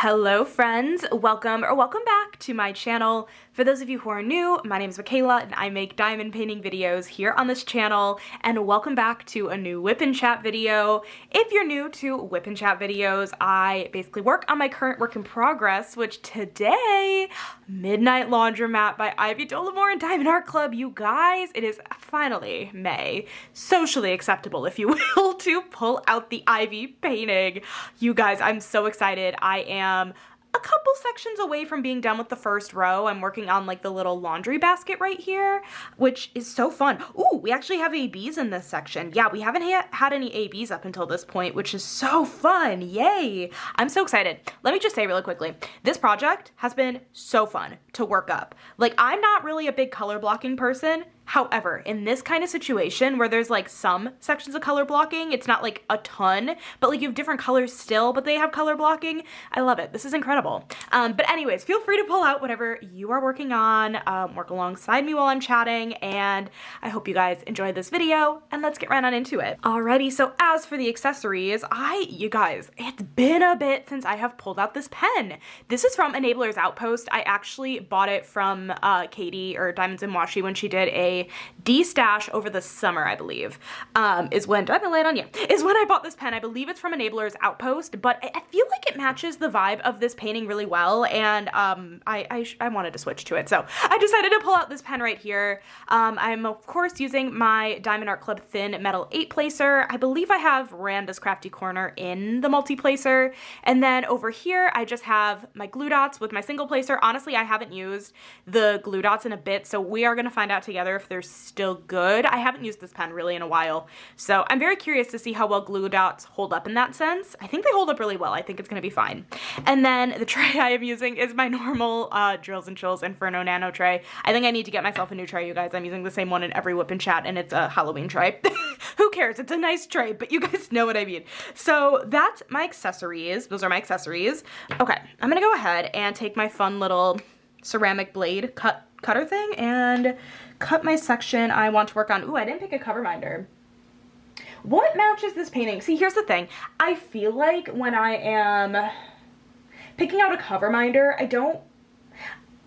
Hello friends, welcome back to my channel. For those of you who are new, my name is Michaela and I make diamond painting videos here on this channel, and welcome back to a new Whip and Chat video. If you're new to Whip and Chat videos, I basically work on my current work in progress, which today, Midnight Laundromat by Ivy Dollamore and Diamond Art Club. You guys, it is finally May. Socially acceptable, if you will, to pull out the Ivy painting. You guys, I'm so excited. I am a couple sections away from being done with the first row. I'm working on like the little laundry basket right here, which is so fun. Ooh, we actually have ABs in this section. Yeah, we haven't had any ABs up until this point, which is so fun. Yay. I'm so excited. Let me just say really quickly, this project has been so fun to work up. Like, I'm not really a big color blocking person. However, in this kind of situation where there's like some sections of color blocking, it's not like a ton, but like you have different colors still, but they have color blocking. I love it. This is incredible. But anyways, feel free to pull out whatever you are working on, work alongside me while I'm chatting, and I hope you guys enjoyed this video, and let's get right on into it. Alrighty, so as for the accessories, you guys, it's been a bit since I have pulled out this pen. This is from Enabler's Outpost. I actually bought it from Katie, or Diamonds and Washi, when she did a D-stash over the summer, I believe, is when, do I have a light on? Yeah, is when I bought this pen. I believe it's from Enabler's Outpost, but I feel like it matches the vibe of this painting really well, and I wanted to switch to it, so I decided to pull out this pen right here. I'm, of course, using my Diamond Art Club Thin Metal 8 placer. I believe I have Randa's Crafty Corner in the multi-placer, and then over here, I just have my glue dots with my single placer. Honestly, I haven't used the glue dots in a bit, so we are going to find out together if they're still good. I haven't used this pen really in a while, so I'm very curious to see how well glue dots hold up in that sense. I think they hold up really well. I think it's going to be fine. And then the tray I am using is my normal Drills and Chills Inferno Nano tray. I think I need to get myself a new tray, you guys. I'm using the same one in every Whip and Chat, and it's a Halloween tray. Who cares? It's a nice tray, but you guys know what I mean. So that's my accessories. Those are my accessories. Okay, I'm going to go ahead and take my fun little ceramic blade cutter thing and cut my section I want to work on. Ooh, I didn't pick a cover minder. What matches this painting? See, here's the thing. I feel like when I am picking out a cover minder,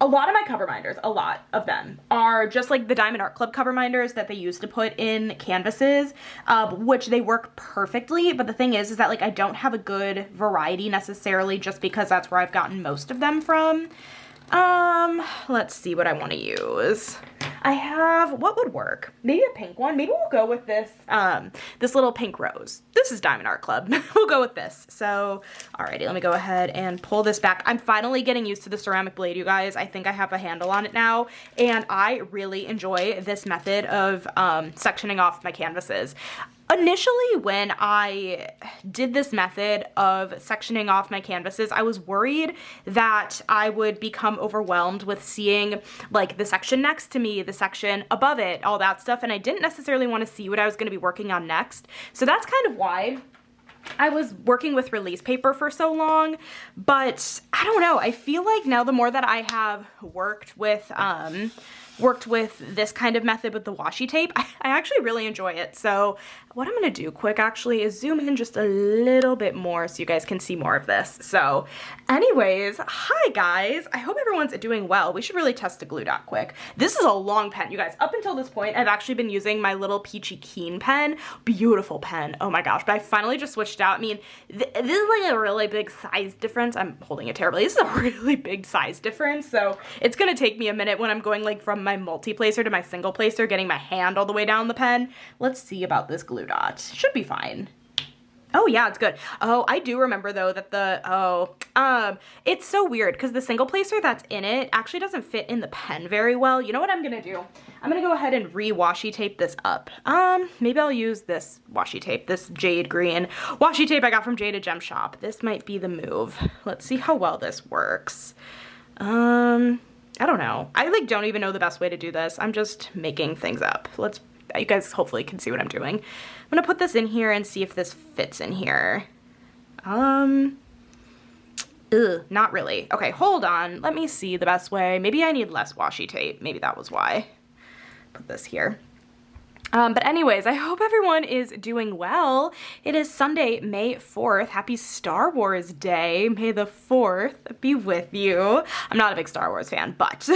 a lot of my cover minders, a lot of them, are just like the Diamond Art Club cover minders that they used to put in canvases, which they work perfectly, but the thing is that like I don't have a good variety necessarily just because that's where I've gotten most of them from. Let's see what I want to use. I have, what would work? Maybe a pink one. Maybe we'll go with this, this little pink rose. This is Diamond Art Club. We'll go with this. So, alrighty, let me go ahead and pull this back. I'm finally getting used to the ceramic blade, you guys. I think I have a handle on it now, and I really enjoy this method of, sectioning off my canvases. Initially, when I did this method of sectioning off my canvases, I was worried that I would become overwhelmed with seeing like the section next to me, the section above it, all that stuff, and I didn't necessarily want to see what I was going to be working on next. So that's kind of why I was working with release paper for so long, but I don't know. I feel like now the more that I have worked with this kind of method with the washi tape, I actually really enjoy it. So what I'm gonna do quick actually is zoom in just a little bit more so you guys can see more of this. So anyways, hi guys. I hope everyone's doing well. We should really test the glue dot quick. This is a long pen, you guys. Up until this point, I've actually been using my little Peachy Keen pen. Beautiful pen. Oh my gosh. But I finally just switched out. I mean, this is like a really big size difference. I'm holding it terribly. This is a really big size difference. So it's gonna take me a minute when I'm going like from my multi-placer to my single placer, getting my hand all the way down the pen. Let's see about this glue dot. Should be fine. Oh yeah, it's good. Oh, I do remember though that it's so weird because the single placer that's in it actually doesn't fit in the pen very well. You know what I'm gonna do? I'm gonna go ahead and re-washi tape this up. Maybe I'll use this washi tape, this jade green washi tape I got from Jade Gem Shop. This might be the move. Let's see how well this works. I don't know. I like don't even know the best way to do this. I'm just making things up. You guys hopefully can see what I'm doing. I'm gonna put this in here and see if this fits in here. Not really. Okay, hold on. Let me see the best way. Maybe I need less washi tape. Maybe that was why. Put this here. But anyways, I hope everyone is doing well. It is Sunday, May 4th. Happy Star Wars Day. May the 4th be with you. I'm not a big Star Wars fan, but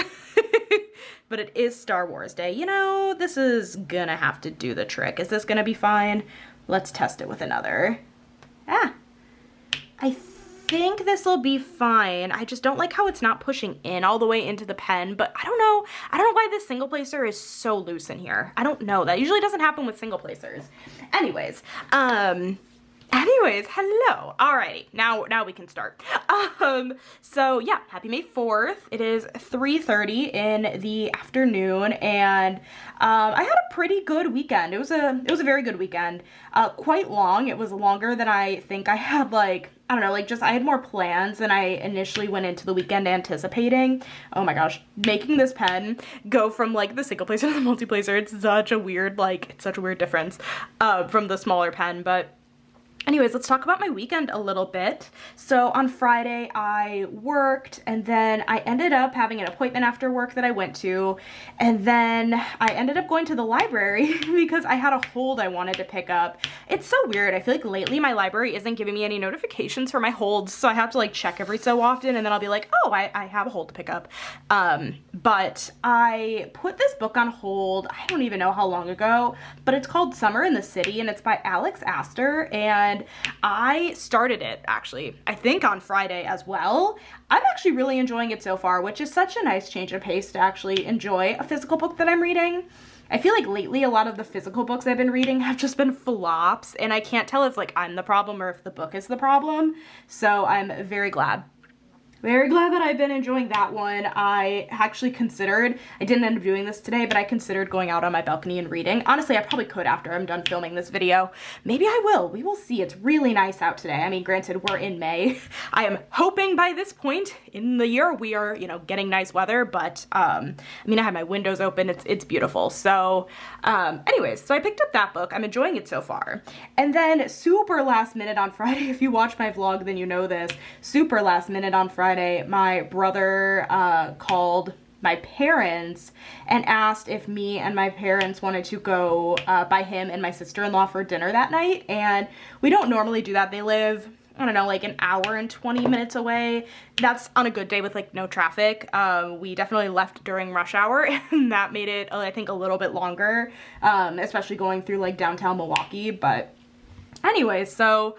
but it is Star Wars Day. You know, this is gonna have to do the trick. Is this gonna be fine? Let's test it with another. I think this will be fine. I just don't like how it's not pushing in all the way into the pen, but I don't know why this single placer is so loose in here. I don't know. That usually doesn't happen with single placers. Anyways, hello. Alrighty, now we can start. So yeah, happy May 4th. It is 3:30 in the afternoon, and I had a pretty good weekend. It was a very good weekend. Quite long. It was longer than I think I had, like, I don't know, like, just I had more plans than I initially went into the weekend anticipating. Oh my gosh, making this pen go from, like, the single placer to the multi-placer, it's such a weird difference from the smaller pen. But anyways, let's talk about my weekend a little bit. So on Friday I worked, and then I ended up having an appointment after work that I went to, and then I ended up going to the library because I had a hold I wanted to pick up. It's so weird. I feel like lately my library isn't giving me any notifications for my holds, so I have to, like, check every so often, and then I'll be like, oh, I have a hold to pick up. But I put this book on hold, I don't even know how long ago, but it's called Summer in the City, and it's by Alex Astor, and I started it, actually, I think on Friday as well. I'm actually really enjoying it so far, which is such a nice change of pace to actually enjoy a physical book that I'm reading. I feel like lately a lot of the physical books I've been reading have just been flops, and I can't tell if, like, I'm the problem or if the book is the problem, so I'm very glad. Very glad that I've been enjoying that one. I actually considered, I didn't end up doing this today, but I considered going out on my balcony and reading. Honestly, I probably could after I'm done filming this video. Maybe I will. We will see. It's really nice out today. I mean, granted, we're in May. I am hoping by this point in the year we are, you know, getting nice weather, but I mean, I have my windows open. It's beautiful. So anyways, so I picked up that book. I'm enjoying it so far. And then super last minute on Friday, if you watch my vlog, then you know this, super last minute on Friday, my brother called my parents and asked if me and my parents wanted to go by him and my sister-in-law for dinner that night, and we don't normally do that. They live, I don't know, like an hour and 20 minutes away. That's on a good day with, like, no traffic. We definitely left during rush hour, and that made it, I think, a little bit longer, especially going through, like, downtown Milwaukee. But anyways, so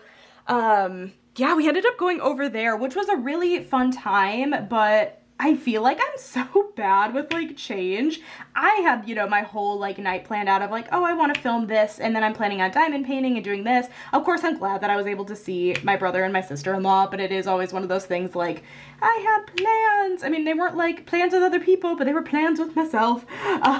yeah, we ended up going over there, which was a really fun time, but I feel like I'm so bad with, like, change. I had, you know, my whole, like, night planned out of, like, oh, I want to film this, and then I'm planning on diamond painting and doing this. Of course, I'm glad that I was able to see my brother and my sister-in-law, but it is always one of those things, like, I had plans. I mean, they weren't, like, plans with other people, but they were plans with myself.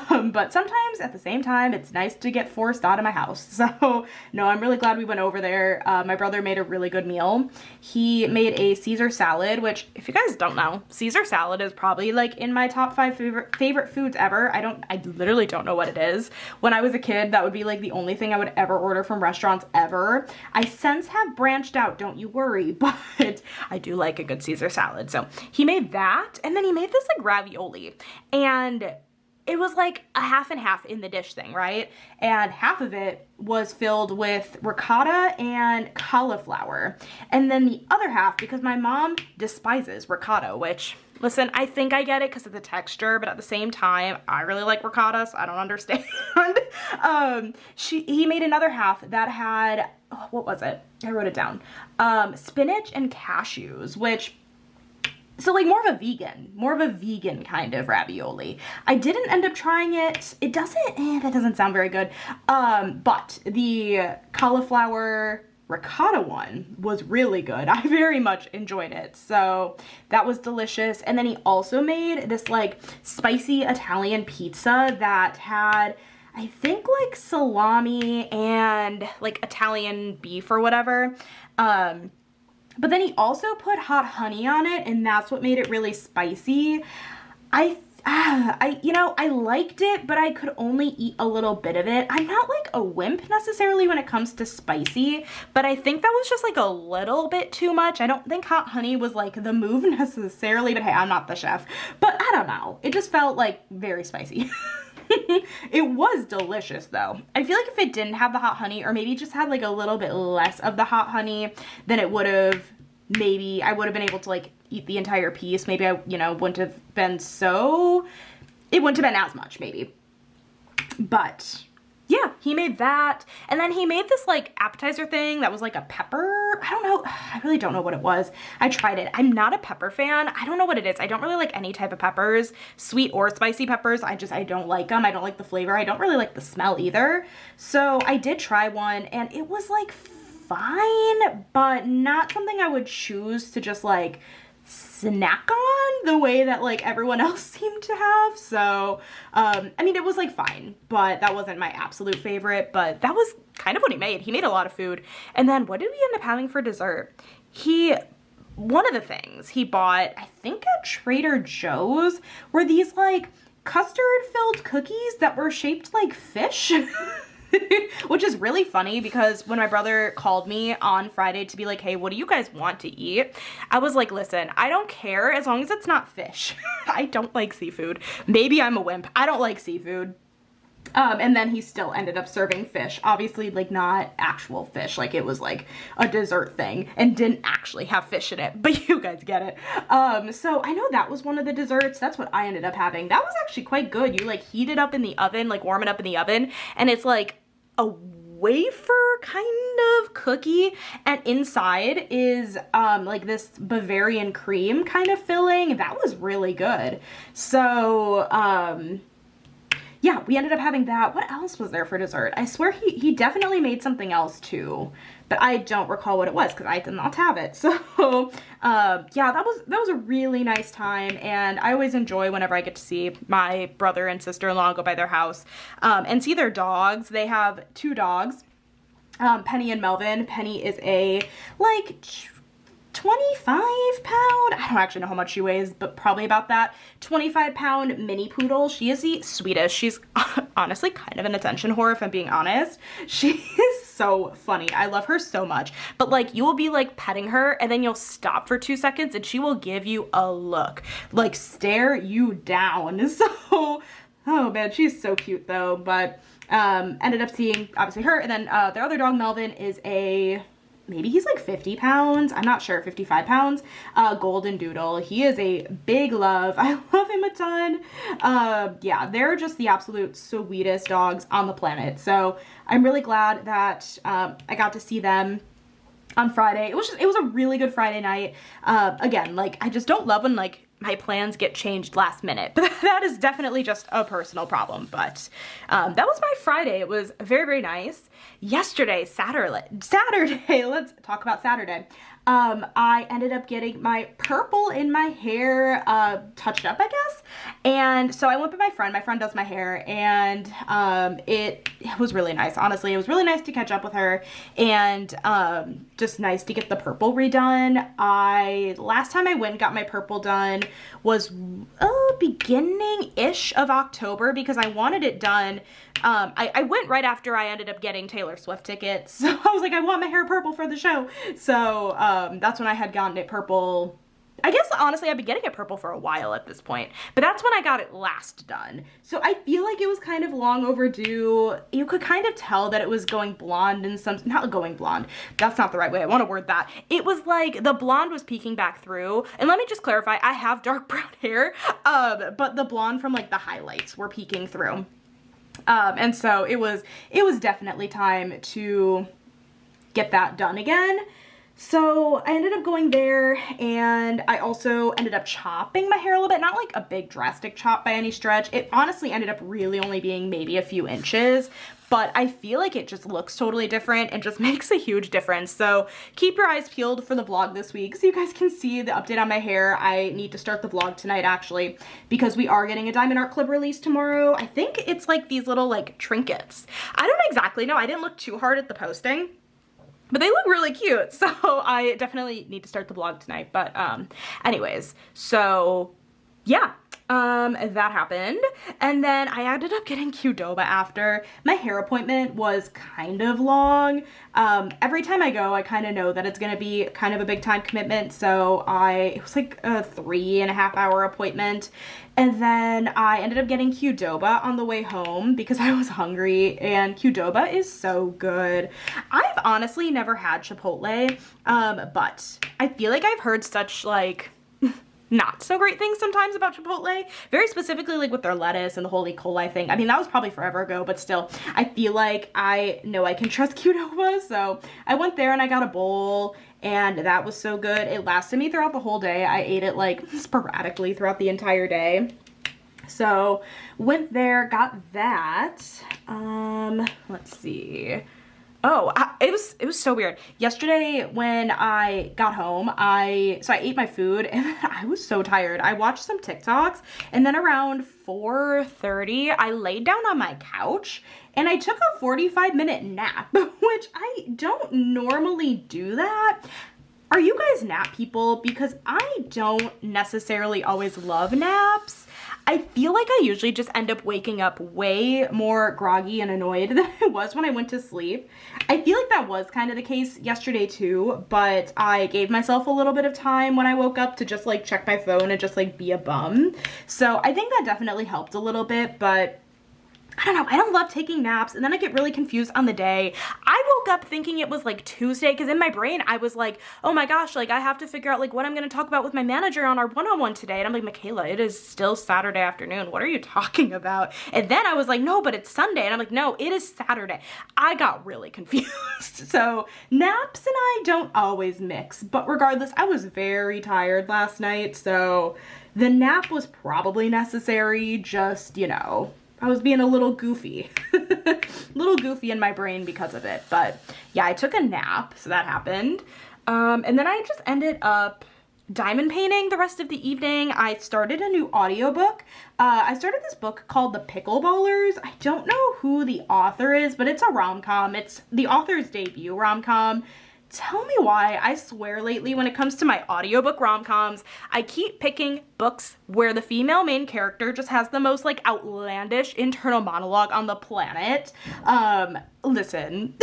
But sometimes, at the same time, it's nice to get forced out of my house. So, no, I'm really glad we went over there. My brother made a really good meal. He made a Caesar salad, which, if you guys don't know, Caesar salad is probably, like, in my top 5 favorite foods ever. I literally don't know what it is. When I was a kid, that would be, like, the only thing I would ever order from restaurants ever. I since have branched out, don't you worry, but I do like a good Caesar salad. So he made that, and then he made this, like, ravioli, and it was like a half and half in the dish thing, right? And half of it was filled with ricotta and cauliflower. And then the other half, because my mom despises ricotta, which, listen, I think I get it because of the texture, but at the same time, I really like ricotta, so I don't understand. He made another half that had, oh, what was it? I wrote it down. Spinach and cashews, which, so, like, more of a vegan kind of ravioli. I didn't end up trying it. It doesn't, that doesn't sound very good. But the cauliflower ricotta one was really good. I very much enjoyed it. So that was delicious. And then he also made this, like, spicy Italian pizza that had, I think, like, salami and, like, Italian beef or whatever. But then he also put hot honey on it, and that's what made it really spicy. I liked it, but I could only eat a little bit of it. I'm not, like, a wimp necessarily when it comes to spicy, but I think that was just, like, a little bit too much. I don't think hot honey was, like, the move necessarily, but hey, I'm not the chef. But I don't know. It just felt, like, very spicy. It was delicious though. I feel like if it didn't have the hot honey, or maybe just had like a little bit less of the hot honey, then it would have, maybe I would have been able to like eat the entire piece. Maybe I, you know, wouldn't have been so, it wouldn't have been as much maybe. But yeah, he made that. And then he made this like appetizer thing that was like a pepper. I don't know. I really don't know what it was. I tried it. I'm not a pepper fan. I don't know what it is. I don't really like any type of peppers, sweet or spicy peppers. I don't like them. I don't like the flavor. I don't really like the smell either. So I did try one and it was like fine, but not something I would choose to just like snack on the way that like everyone else seemed to have. So I mean, it was like fine, but that wasn't my absolute favorite, but that was kind of what he made. He made a lot of food. And then what did we end up having for dessert? One of the things he bought, I think at Trader Joe's, were these like custard filled cookies that were shaped like fish. Which is really funny because when my brother called me on Friday to be like, hey, what do you guys want to eat? I was like, listen, I don't care as long as it's not fish. I don't like seafood. Maybe I'm a wimp. I don't like seafood. And then he still ended up serving fish. Obviously, like not actual fish. Like it was like a dessert thing and didn't actually have fish in it. But you guys get it. So I know that was one of the desserts. That's what I ended up having. That was actually quite good. You like heat it up in the oven, like warm it up in the oven. And it's like a wafer kind of cookie, and inside is like this Bavarian cream kind of filling. That was really good. So yeah, we ended up having that. What else was there for dessert? I swear he definitely made something else too, but I don't recall what it was because I did not have it. So yeah, that was a really nice time, and I always enjoy whenever I get to see my brother and sister-in-law go by their house and see their dogs. They have 2 dogs, Penny and Melvin. Penny is a like 25-pound, I don't actually know how much she weighs, but probably about that, 25-pound mini poodle. She is the sweetest. She's honestly kind of an attention whore, if I'm being honest. She is so funny. I love her so much. But like, you will be like petting her and then you'll stop for 2 seconds and she will give you a look, like stare you down. So, oh man, she's so cute though. But ended up seeing obviously her, and then their other dog Melvin is maybe he's like 50 pounds. I'm not sure, 55 pounds. Golden Doodle. He is a big love. I love him a ton. Yeah, they're just the absolute sweetest dogs on the planet. So I'm really glad that I got to see them on Friday. It was a really good Friday night. Again, like I just don't love when like my plans get changed last minute, but that is definitely just a personal problem. But that was my Friday. It was very, very nice. Yesterday, Saturday, let's talk about Saturday. I ended up getting my purple in my hair touched up, I guess. And so I went with my friend. My friend does my hair, and it was really nice. Honestly, it was really nice to catch up with her, and just nice to get the purple redone. Last time I went and got my purple done was beginning-ish of October, because I wanted it done. I went right after I ended up getting Taylor Swift tickets. So I was like, I want my hair purple for the show. So that's when I had gotten it purple. I guess, honestly, I've been getting it purple for a while at this point, but that's when I got it last done. So I feel like it was kind of long overdue. You could kind of tell that it was going blonde in some, not going blonde. That's not the right way. I want to word that. It was like the blonde was peeking back through. And let me just clarify, I have dark brown hair, but the blonde from like the highlights were peeking through. And so it was definitely time to get that done again. So I ended up going there, and I also ended up chopping my hair a little bit. Not like a big drastic chop by any stretch. It honestly ended up really only being maybe a few inches, but I feel like it just looks totally different and just makes a huge difference. So keep your eyes peeled for the vlog this week so you guys can see the update on my hair. I need to start the vlog tonight actually, because we are getting a diamond art clip release tomorrow. I think it's like these little like trinkets. I don't exactly know. I didn't look too hard at the posting, but they look really cute. So I definitely need to start the vlog tonight. But anyways, so yeah. That happened. And then I ended up getting Qdoba after. My hair appointment was kind of long. Every time I go, I kind of know that it's going to be kind of a big time commitment. So it was like a 3.5 hour appointment. And then I ended up getting Qdoba on the way home because I was hungry, and Qdoba is so good. I've honestly never had Chipotle, but I feel like I've heard such like not so great things sometimes about Chipotle, very specifically like with their lettuce and the whole E. coli thing. I mean, that was probably forever ago, but still, I feel like I know I can trust Qdoba, so I went there and I got a bowl, and that was so good. It lasted me throughout the whole day. I ate it like sporadically throughout the entire day. So went there, got that. Let's see. Oh, it was so weird. Yesterday when I got home, I ate my food and I was so tired. I watched some TikToks, and then around 4:30, I laid down on my couch and I took a 45-minute nap, which I don't normally do that. Are you guys nap people? Because I don't necessarily always love naps. I feel like I usually just end up waking up way more groggy and annoyed than I was when I went to sleep. I feel like that was kind of the case yesterday too, but I gave myself a little bit of time when I woke up to just like check my phone and just like be a bum. So I think that definitely helped a little bit, but I don't know, I don't love taking naps, and then I get really confused on the day. I woke up thinking it was like Tuesday, because in my brain I was like, oh my gosh, like I have to figure out like what I'm going to talk about with my manager on our one-on-one today, and I'm like, Michaela, it is still Saturday afternoon, what are you talking about? And then I was like, no, but it's Sunday, and I'm like, no, it is Saturday. I got really confused. So naps and I don't always mix, but regardless, I was very tired last night, so the nap was probably necessary. Just, you know, I was being a little goofy, in my brain because of it. But yeah, I took a nap, so that happened. And then I just ended up diamond painting the rest of the evening. I started a new audiobook. I started this book called The Pickleballers. I don't know who the author is, but it's a rom-com. It's the author's debut rom-com. Tell me why, I swear lately when it comes to my audiobook rom-coms, I keep picking books where the female main character just has the most like outlandish internal monologue on the planet. Listen,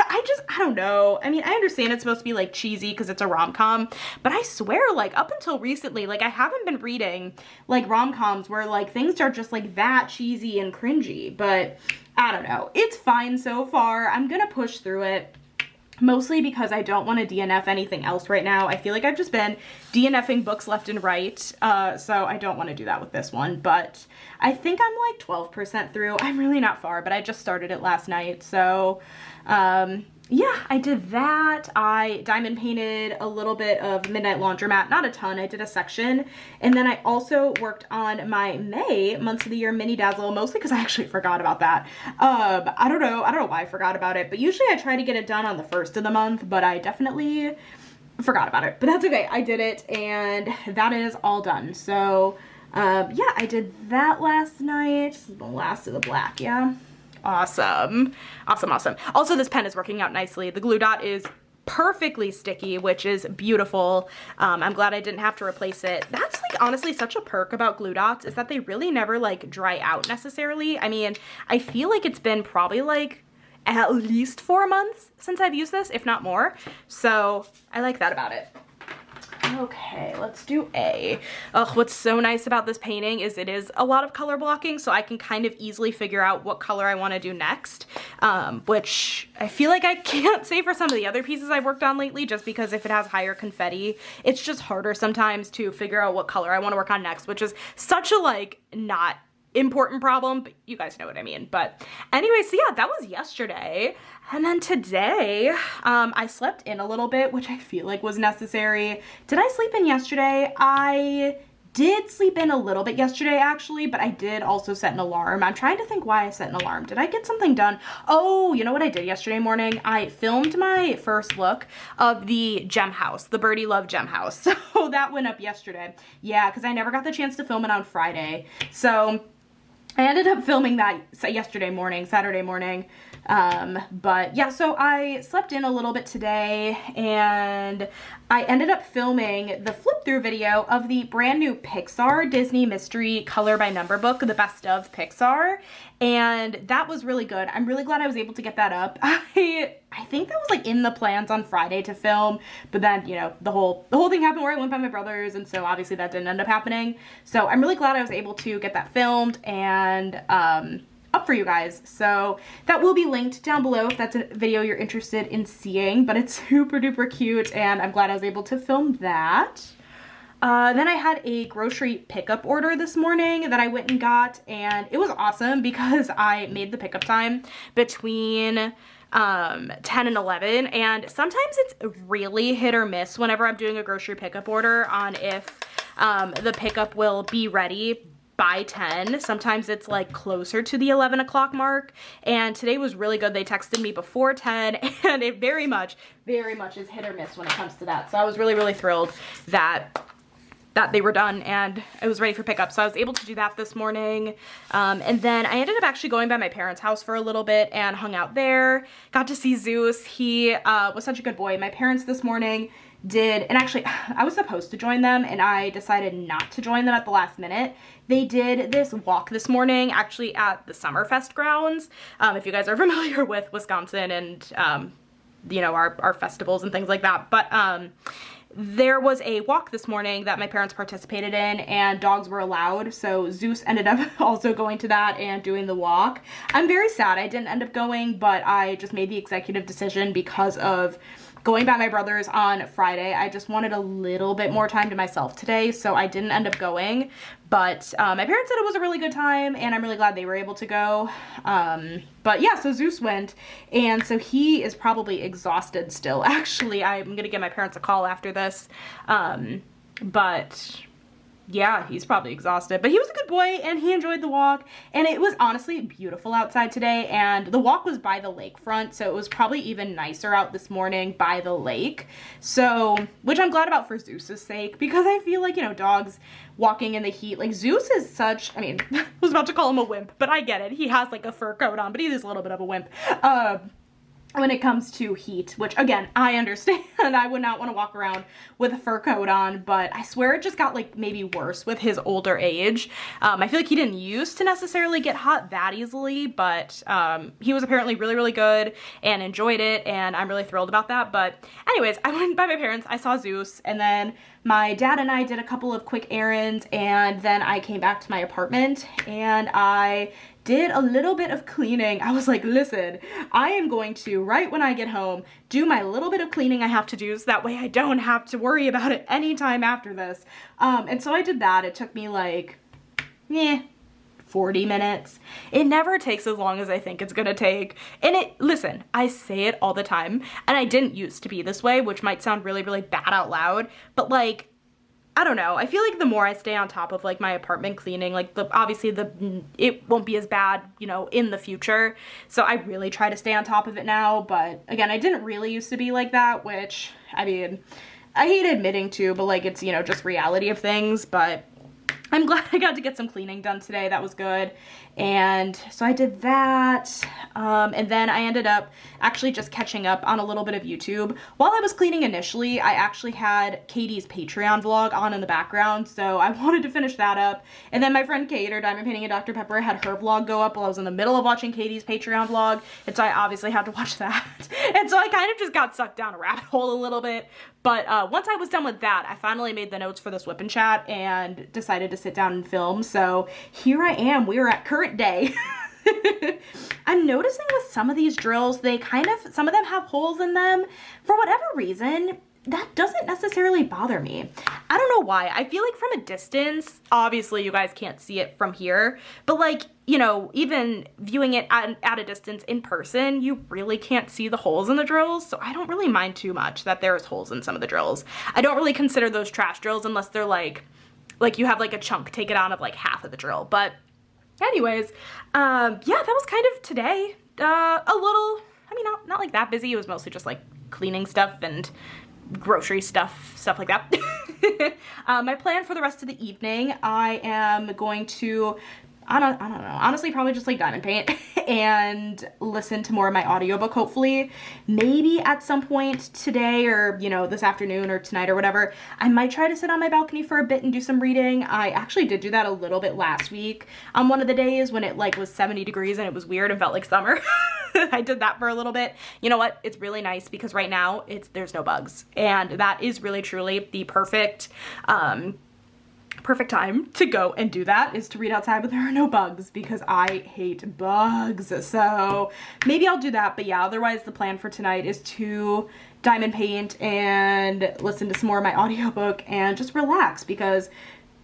I don't know. I mean, I understand it's supposed to be like cheesy because it's a rom-com, but I swear like up until recently, like I haven't been reading like rom-coms where like things are just like that cheesy and cringy, but I don't know. It's fine so far. I'm gonna push through it. Mostly because I don't want to DNF anything else right now. I feel like I've just been DNFing books left and right, so I don't want to do that with this one, but I think I'm like 12% through. I'm really not far, but I just started it last night, so yeah, I did that. I diamond painted a little bit of Midnight Laundromat, not a ton, I did a section, and then I also worked on my May Months of the Year mini dazzle, mostly because I actually forgot about that. I don't know why I forgot about it, but usually I try to get it done on the first of the month, but I definitely forgot about it, but that's okay. I did it, and that is all done. So yeah, I did that last night. This is the last of the black, yeah. Awesome. Also, this pen is working out nicely. The glue dot is perfectly sticky, which is beautiful. I'm glad I didn't have to replace it. That's like honestly such a perk about glue dots, is that they really never like dry out necessarily. I mean, I feel like it's been probably like at least 4 months since I've used this, if not more. So I like that about it. Okay, let's do A. Ugh, what's so nice about this painting is it is a lot of color blocking, so I can kind of easily figure out what color I want to do next, which I feel like I can't say for some of the other pieces I've worked on lately, just because if it has higher confetti, it's just harder sometimes to figure out what color I want to work on next, which is such a like not important problem, but you guys know what I mean. But anyway, so yeah, that was yesterday. And then today, I slept in a little bit, which I feel like was necessary. Did I sleep in yesterday? I did sleep in a little bit yesterday, actually, but I did also set an alarm. I'm trying to think why I set an alarm. Did I get something done? Oh, you know what I did yesterday morning? I filmed my first look of the gem house, the Birdie Love gem house. So that went up yesterday. Yeah, because I never got the chance to film it on Friday. So I ended up filming that yesterday morning, Saturday morning. But yeah, so I slept in a little bit today and I ended up filming the flip through video of the brand new Pixar Disney Mystery Color by Number book, The Best of Pixar. And that was really good. I'm really glad I was able to get that up. I think that was like in the plans on Friday to film, but then, you know, the whole thing happened where I went by my brother's, and so obviously that didn't end up happening. So I'm really glad I was able to get that filmed and up for you guys. So that will be linked down below if that's a video you're interested in seeing, but it's super duper cute and I'm glad I was able to film that. Then I had a grocery pickup order this morning that I went and got, and it was awesome because I made the pickup time between 10 and 11, and sometimes it's really hit or miss whenever I'm doing a grocery pickup order on if the pickup will be ready by 10. Sometimes it's like closer to the 11 o'clock mark, and today was really good. They texted me before 10, and it very much is hit or miss when it comes to that. So I was really thrilled that they were done and I was ready for pickup. So I was able to do that this morning. And then I ended up actually going by my parents' house for a little bit and hung out there. Got to see Zeus. He was such a good boy. My parents this morning did, and actually I was supposed to join them and I decided not to join them at the last minute. They did this walk this morning actually at the Summerfest grounds. If you guys are familiar with Wisconsin and you know, our festivals and things like that. But there was a walk this morning that my parents participated in and dogs were allowed, so Zeus ended up also going to that and doing the walk. I'm very sad I didn't end up going, but I just made the executive decision because of going by my brother's on Friday. I just wanted a little bit more time to myself today, so I didn't end up going. But my parents said it was a really good time, and I'm really glad they were able to go. But yeah, so Zeus went, and so he is probably exhausted still. Actually, I'm gonna give my parents a call after this. But yeah, he's probably exhausted, but he was a good boy and he enjoyed the walk, and it was honestly beautiful outside today, and the walk was by the lakefront, so it was probably even nicer out this morning by the lake. So, which I'm glad about for Zeus's sake, because I feel like, you know, dogs walking in the heat, like Zeus is such, I mean, I was about to call him a wimp, but I get it. He has like a fur coat on, but he is a little bit of a wimp. When it comes to heat, which again, I understand. I would not want to walk around with a fur coat on, but I swear it just got like maybe worse with his older age. I feel like he didn't used to necessarily get hot that easily, but he was apparently really good and enjoyed it, and I'm really thrilled about that. But anyways, I went by my parents, I saw Zeus, and then my dad and I did a couple of quick errands, and then I came back to my apartment and I did a little bit of cleaning. I was like, listen, I am going to, right when I get home, do my little bit of cleaning I have to do so that way I don't have to worry about it anytime after this. And so I did that. It took me like, 40 minutes. It never takes as long as I think it's gonna take. And listen, I say it all the time, and I didn't used to be this way, which might sound really bad out loud, but like, I don't know. I feel like the more I stay on top of like my apartment cleaning, like obviously it won't be as bad, you know, in the future. So I really try to stay on top of it now. But again, I didn't really used to be like that, which I mean, I hate admitting to, but like it's, you know, just reality of things. But I'm glad I got to get some cleaning done today. That was good. And so I did that. And then I ended up actually just catching up on a little bit of YouTube. While I was cleaning initially, I actually had Katie's Patreon vlog on in the background, so I wanted to finish that up. And then my friend Kate, or Diamond Painting and Dr. Pepper, had her vlog go up while I was in the middle of watching Katie's Patreon vlog, and so I obviously had to watch that. And so I kind of just got sucked down a rabbit hole a little bit. But once I was done with that, I finally made the notes for this whip and chat and decided to sit down and film. So here I am. We are at current day. I'm noticing with some of these drills, some of them have holes in them. For whatever reason, that doesn't necessarily bother me. I don't know why. I feel like from a distance, obviously you guys can't see it from here, but like, you know, even viewing it at a distance in person, you really can't see the holes in the drills, so I don't really mind too much that there's holes in some of the drills. I don't really consider those trash drills unless they're like you have like a chunk taken out of like half of the drill. But anyways, yeah, that was kind of today. A little, I mean, not like that busy. It was mostly just like cleaning stuff and grocery stuff like that. My plan for the rest of the evening, I am going to I don't know, honestly probably just like diamond paint and listen to more of my audiobook, hopefully. Maybe at some point today or, you know, this afternoon or tonight or whatever, I might try to sit on my balcony for a bit and do some reading. I actually did do that a little bit last week on one of the days when it like was 70 degrees and it was weird and felt like summer. I did that for a little bit. You know what? It's really nice because right now there's no bugs, and that is really truly the perfect time to go and do that, is to read outside when there are no bugs, because I hate bugs. So maybe I'll do that, but yeah, otherwise the plan for tonight is to diamond paint and listen to some more of my audiobook and just relax, because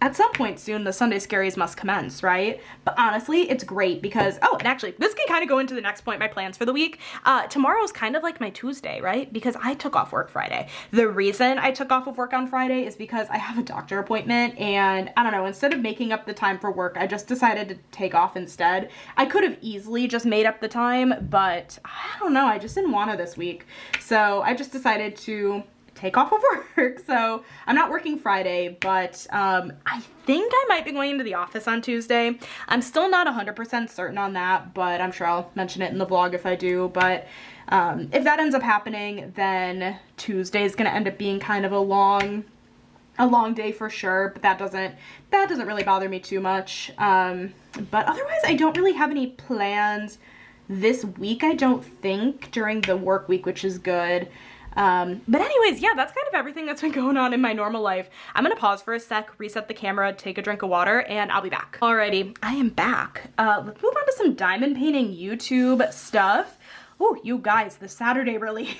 at some point soon the Sunday Scaries must commence, right? But honestly, it's great because, oh, and actually this can kind of go into the next point, my plans for the week. Tomorrow's kind of like my Tuesday, right? Because I took off work Friday. The reason I took off of work on Friday is because I have a doctor appointment, and I don't know, instead of making up the time for work, I just decided to take off instead. I could have easily just made up the time, but I don't know, I just didn't want to this week. So I just decided to take off of work. So I'm not working Friday, but I think I might be going into the office on Tuesday. I'm still not 100% certain on that, but I'm sure I'll mention it in the vlog if I do. But if that ends up happening, then Tuesday is going to end up being kind of a long day for sure, but that doesn't really bother me too much. But otherwise, I don't really have any plans this week, I don't think, during the work week, which is good. But anyways, yeah, that's kind of everything that's been going on in my normal life. I'm gonna pause for a sec, reset the camera, take a drink of water, and I'll be back. Alrighty, I am back. Let's move on to some diamond painting YouTube stuff. Oh, you guys, the Saturday release.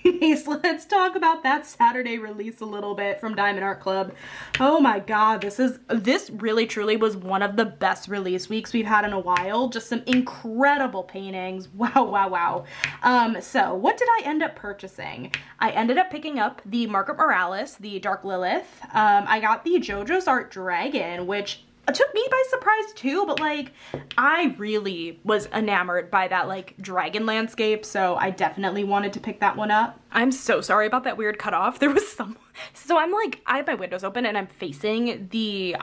Let's talk about that Saturday release a little bit from Diamond Art Club. Oh my god, this really truly was one of the best release weeks we've had in a while. Just some incredible paintings. Wow, wow, wow. So what did I end up purchasing? I ended up picking up the Margaret Morales, the Dark Lilith. I got the JoJo's Art Dragon, which took me by surprise too, but like I really was enamored by that like dragon landscape, so I definitely wanted to pick that one up. I'm so sorry about that weird cutoff. There was so I have my windows open and I'm facing the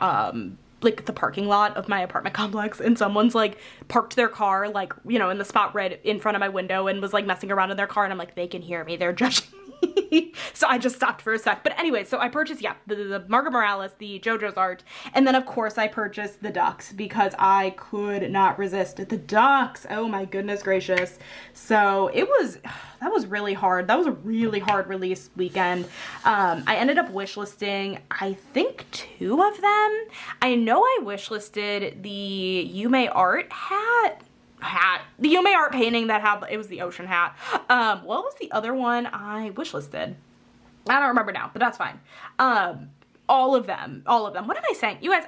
like the parking lot of my apartment complex, and someone's like parked their car like, you know, in the spot right in front of my window and was like messing around in their car, and I'm like, they can hear me, they're judging me. So I just stopped for a sec. But anyway, so I purchased, yeah, the Margaret Morales, the JoJo's Art, and then of course I purchased the ducks because I could not resist the ducks. Oh my goodness gracious. So that was really hard. That was a really hard release weekend. I ended up wishlisting, I think, 2 of them. I know I wishlisted the Yume Art the Yume Art painting that had, it was the ocean hat. What was the other one I wishlisted? I don't remember now, but that's fine. All of them. What am I saying? You guys,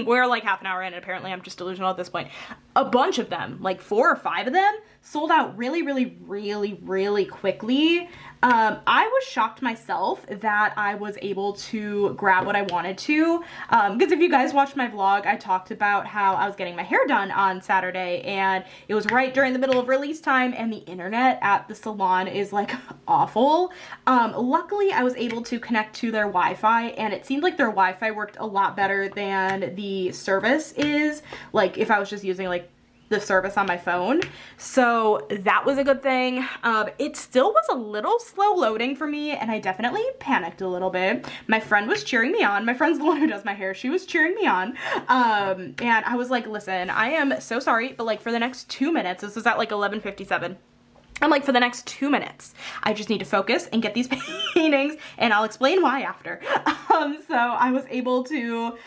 we're like half an hour in and apparently I'm just delusional at this point. A bunch of them, like 4 or 5 of them, sold out really, really, really, really quickly. I was shocked myself that I was able to grab what I wanted to, because if you guys watched my vlog, I talked about how I was getting my hair done on Saturday, and it was right during the middle of release time, and the internet at the salon is like awful. Luckily, I was able to connect to their Wi-Fi, and it seemed like their Wi-Fi worked a lot better than the service is, like if I was just using like the service on my phone. So that was a good thing. It still was a little slow loading for me, and I definitely panicked a little bit. My friend was cheering me on. My friend's the one who does my hair. She was cheering me on. And I was like, listen, I am so sorry, but like for the next 2 minutes, this was at like 11:57. I'm like, for the next 2 minutes, I just need to focus and get these paintings, and I'll explain why after. So I was able to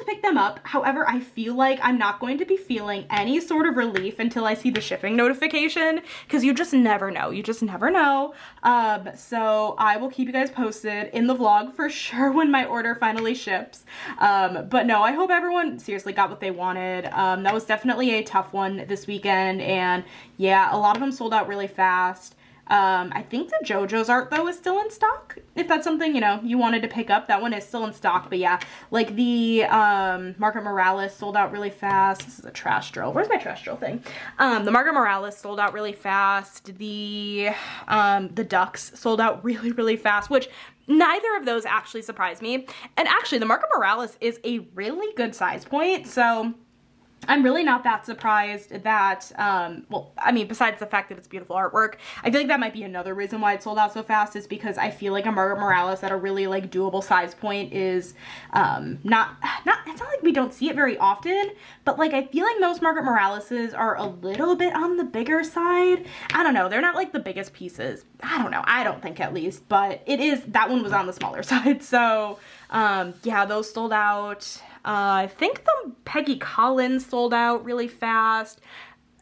pick them up. However, I feel like I'm not going to be feeling any sort of relief until I see the shipping notification, because you just never know. You just never know. So I will keep you guys posted in the vlog for sure when my order finally ships. But no, I hope everyone seriously got what they wanted. That was definitely a tough one this weekend, and yeah, a lot of them sold out really fast. I think the JoJo's Art though is still in stock. If that's something, you know, you wanted to pick up, that one is still in stock. But yeah, like the Margaret Morales sold out really fast. This is a trash drill. Where's my trash drill thing? The Margaret Morales sold out really fast. The ducks sold out really, really fast, which neither of those actually surprised me. And actually, the Margaret Morales is a really good size point. So I'm really not that surprised that, well, I mean, besides the fact that it's beautiful artwork, I feel like that might be another reason why it sold out so fast, is because I feel like a Margaret Morales at a really, like, doable size point is, it's not like we don't see it very often, but, like, I feel like most Margaret Moraleses are a little bit on the bigger side. I don't know, they're not, like, the biggest pieces. I don't know, I don't think at least, but it is, that one was on the smaller side, so, yeah, those sold out. I think the Peggy Collins sold out really fast.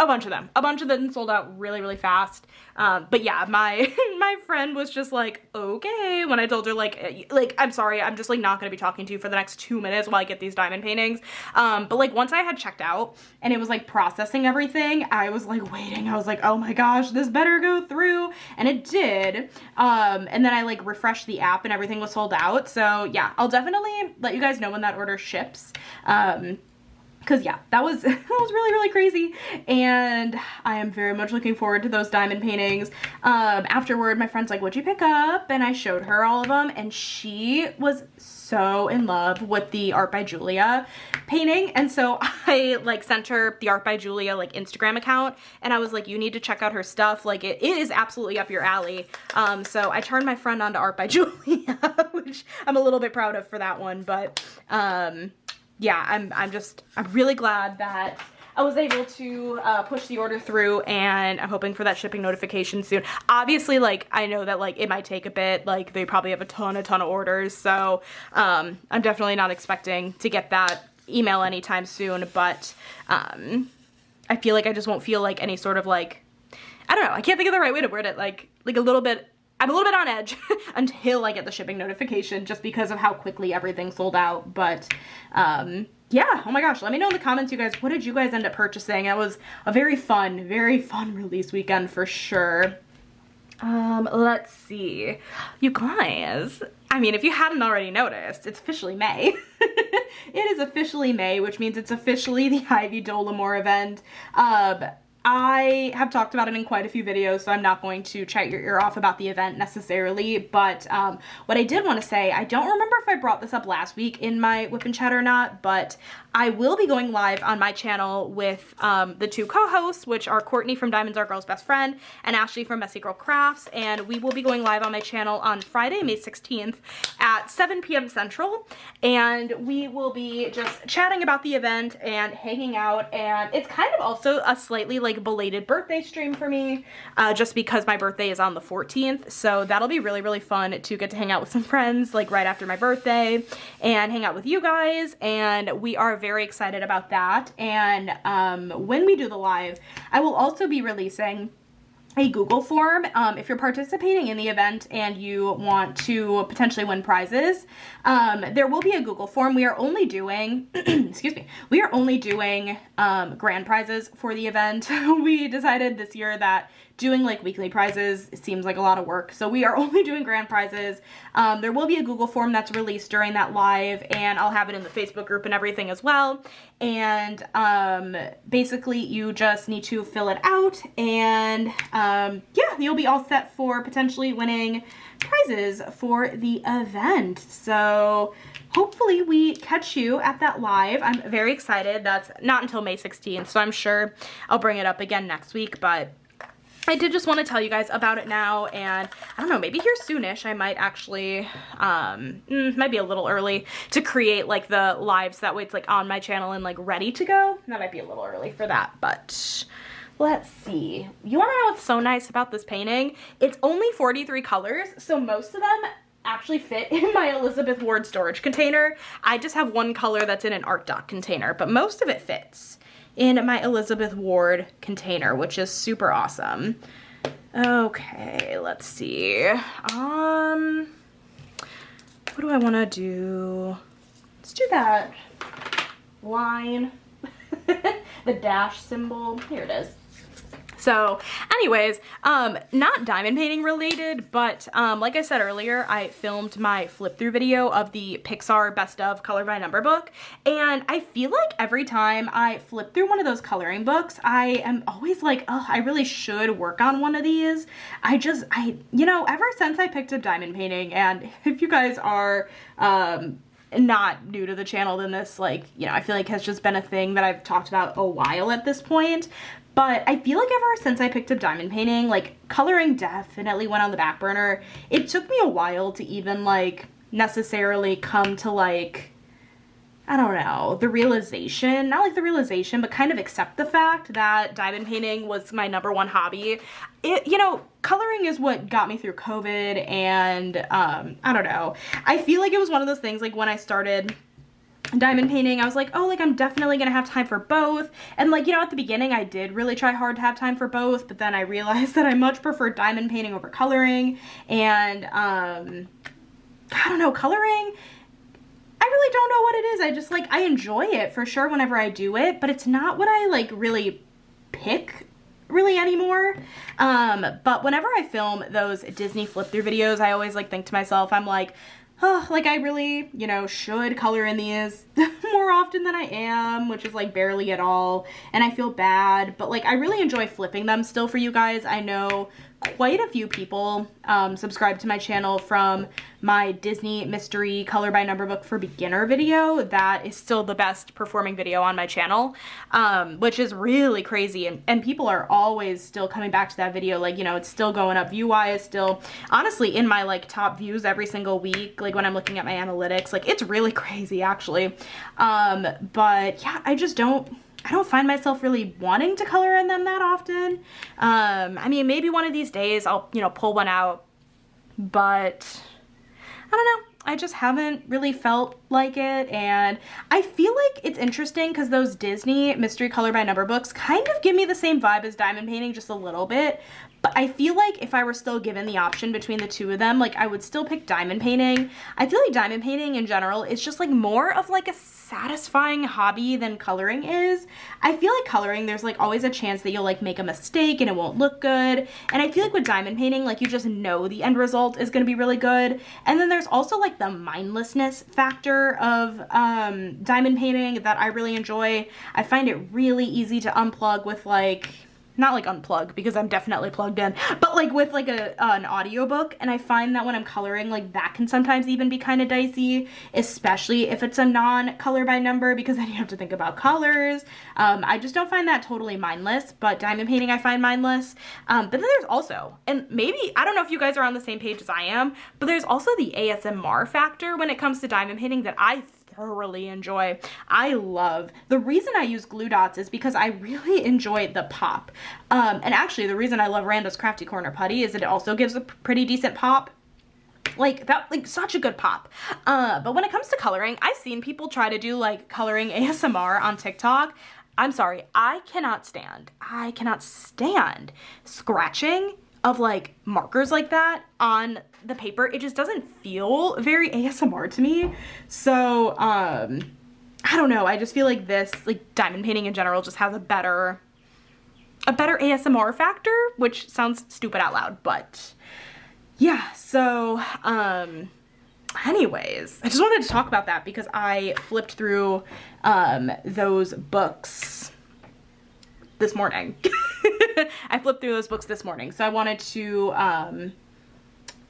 A bunch of them sold out really, really fast. But yeah, my friend was just like, okay, when I told her like, I'm sorry, I'm just like not gonna be talking to you for the next 2 minutes while I get these diamond paintings. But like once I had checked out and it was like processing everything, I was like waiting. I was like, oh my gosh, this better go through. And it did. And then I like refreshed the app and everything was sold out. So yeah, I'll definitely let you guys know when that order ships. Because yeah, that was really, really crazy, and I am very much looking forward to those diamond paintings. Afterward, my friend's like, what'd you pick up? And I showed her all of them, and she was so in love with the Art by Julia painting, and so I like sent her the Art by Julia like Instagram account, and I was like, you need to check out her stuff, like it is absolutely up your alley. So I turned my friend on to Art by Julia, which I'm a little bit proud of for that one, but yeah, I'm really glad that I was able to push the order through, and I'm hoping for that shipping notification soon. Obviously, like, I know that, like, it might take a bit, like, they probably have a ton of orders, so I'm definitely not expecting to get that email anytime soon, but I feel like I just won't feel like any sort of, like, I don't know, I can't think of the right way to word it, like a little bit, I'm a little bit on edge until I get the shipping notification, just because of how quickly everything sold out. But yeah, oh my gosh, let me know in the comments, you guys, what did you guys end up purchasing? It was a very fun release weekend for sure. Let's see, you guys, I mean, if you hadn't already noticed, it's officially May. It is officially May, which means it's officially the Ivy Dollamore event. I have talked about it in quite a few videos, so I'm not going to chat your ear off about the event necessarily, but what I did want to say, I don't remember if I brought this up last week in my Whip and Chat or not, but I will be going live on my channel with the two co-hosts, which are Courtney from Diamonds Are Girl's Best Friend and Ashley from Messy Girl Crafts, and we will be going live on my channel on Friday, May 16th at 7 p.m. Central, and we will be just chatting about the event and hanging out, and it's kind of also a slightly like belated birthday stream for me, just because my birthday is on the 14th, so that'll be really, really fun to get to hang out with some friends like right after my birthday and hang out with you guys, and we are very excited about that. And when we do the live, I will also be releasing a Google form if you're participating in the event and you want to potentially win prizes. There will be a Google form. We are only doing excuse me, we are only doing grand prizes for the event. We decided this year that doing like weekly prizes seems like a lot of work, so we are only doing grand prizes. There will be a Google form that's released during that live, and I'll have it in the Facebook group and everything as well. And basically you just need to fill it out, and yeah, you'll be all set for potentially winning prizes for the event. So hopefully we catch you at that live. I'm very excited. That's not until May 16th, so I'm sure I'll bring it up again next week, but I did just want to tell you guys about it now, and I don't know, maybe here soonish I might actually, might be a little early to create like the lives, that way it's like on my channel and like ready to go. That might be a little early for that, but let's see. You want to know what's so nice about this painting? It's only 43 colors, so most of them actually fit in my Elizabeth Ward storage container. I just have one color that's in an art doc container, but most of it fits in my Elizabeth Ward container, which is super awesome. Okay, let's see. What do I want to do? Let's do that line, the dash symbol. Here it is. So anyways, not diamond painting related, but like I said earlier, I filmed my flip through video of the Pixar Best of Color by Number book, and I feel like every time I flip through one of those coloring books, I am always like, oh, I really should work on one of these. You know, ever since I picked up diamond painting, and if you guys are not new to the channel than this, like, you know, I feel like has just been a thing that I've talked about a while at this point. But I feel like ever since I picked up diamond painting, like, coloring definitely went on the back burner. It took me a while to even, like, necessarily come to, like, I don't know, the realization, not like the realization, but kind of accept the fact that diamond painting was my #1 hobby. You know, coloring is what got me through COVID, and I don't know. I feel like it was one of those things, like, when I started diamond painting, I was like, oh, like, I'm definitely gonna have time for both. And, like, you know, at the beginning, I did really try hard to have time for both, but then I realized that I much prefer diamond painting over coloring, and, I don't know, coloring, I really don't know what it is. I just, like, I enjoy it for sure whenever I do it, but it's not what I, like, really pick really anymore. But whenever I film those Disney flip through videos, I always, like, think to myself, I'm like, oh, like, I really, you know, should color in these more often than I am, which is, like, barely at all, and I feel bad, but, like, I really enjoy flipping them still for you guys. I know quite a few people subscribe to my channel from my Disney Mystery Color by Number Book for Beginner video. That is still the best performing video on my channel, which is really crazy, and people are always still coming back to that video. Like, you know, it's still going up view-wise, still honestly in my, like, top views every single week, like, when I'm looking at my analytics. Like, it's really crazy, actually. But yeah, I don't find myself really wanting to color in them that often. I mean, maybe one of these days I'll, you know, pull one out, but I don't know. I just haven't really felt like it, and I feel like it's interesting because those Disney Mystery Color by Number books kind of give me the same vibe as diamond painting, just a little bit, but I feel like if I were still given the option between the two of them, like, I would still pick diamond painting. I feel like diamond painting in general is just, like, more of, like, a satisfying hobby than coloring is. I feel like coloring, there's, like, always a chance that you'll, like, make a mistake and it won't look good, and I feel like with diamond painting, like, you just know the end result is gonna be really good. And then there's also, like, the mindlessness factor of diamond painting that I really enjoy. I find it really easy to unplug with, like, not like unplug because I'm definitely plugged in, but like with like an audiobook, and I find that when I'm coloring, like, that can sometimes even be kind of dicey, especially if it's a non-color by number, because then you have to think about colors. I just don't find that totally mindless, but diamond painting I find mindless. But then there's also, and maybe, I don't know if you guys are on the same page as I am, but there's also the ASMR factor when it comes to diamond painting that I thoroughly enjoy. I love. The reason I use glue dots is because I really enjoy the pop. And actually the reason I love Randa's Crafty Corner Putty is that it also gives a pretty decent pop. Like, that, like, such a good pop. But when it comes to coloring, I've seen people try to do, like, coloring ASMR on TikTok. I'm sorry, I cannot stand scratching of, like, markers like that on the paper. It just doesn't feel very ASMR to me. So, I don't know. I just feel like this, like, diamond painting in general just has a better ASMR factor, which sounds stupid out loud, but yeah. So, anyways, I just wanted to talk about that because I flipped through, those books this morning. I flipped through those books this morning, so I wanted to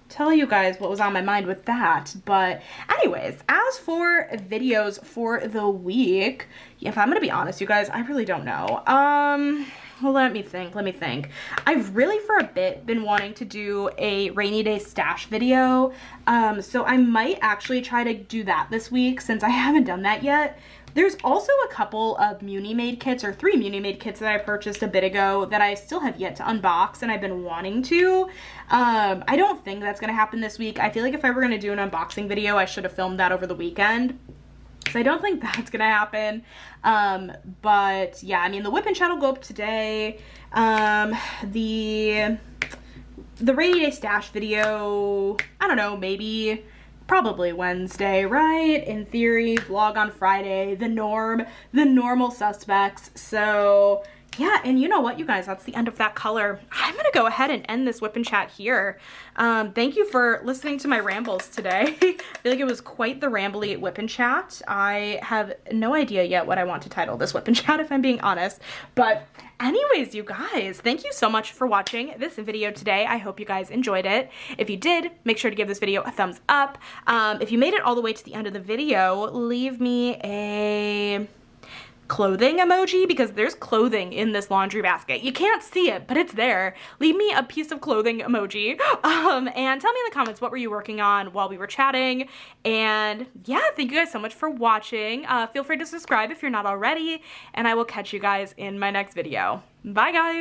tell you guys what was on my mind with that. But anyways, as for videos for the week, if I'm gonna be honest, you guys, I really don't know. Well, let me think. I've really for a bit been wanting to do a rainy day stash video, so I might actually try to do that this week since I haven't done that yet. There's also a couple of Muni-Made kits, or 3 Muni-Made kits that I purchased a bit ago that I still have yet to unbox, and I've been wanting to. I don't think that's gonna happen this week. I feel like if I were gonna do an unboxing video, I should have filmed that over the weekend. So I don't think that's gonna happen. But yeah, I mean, the whip chat will go up today. The rainy day stash video, I don't know, maybe probably Wednesday, right? In theory, vlog on Friday, the normal suspects. So yeah, and you know what, you guys, that's the end of that color. I'm gonna go ahead and end this whip and chat here. Thank you for listening to my rambles today. I feel like it was quite the rambly whip and chat. I have no idea yet what I want to title this whip and chat, if I'm being honest. But anyways, you guys, thank you so much for watching this video today. I hope you guys enjoyed it. If you did, make sure to give this video a thumbs up. If you made it all the way to the end of the video, leave me a clothing emoji, because there's clothing in this laundry basket. You can't see it, but it's there. Leave me a piece of clothing emoji, and tell me in the comments what were you working on while we were chatting. And yeah, thank you guys so much for watching. Feel free to subscribe if you're not already, and I will catch you guys in my next video. Bye guys!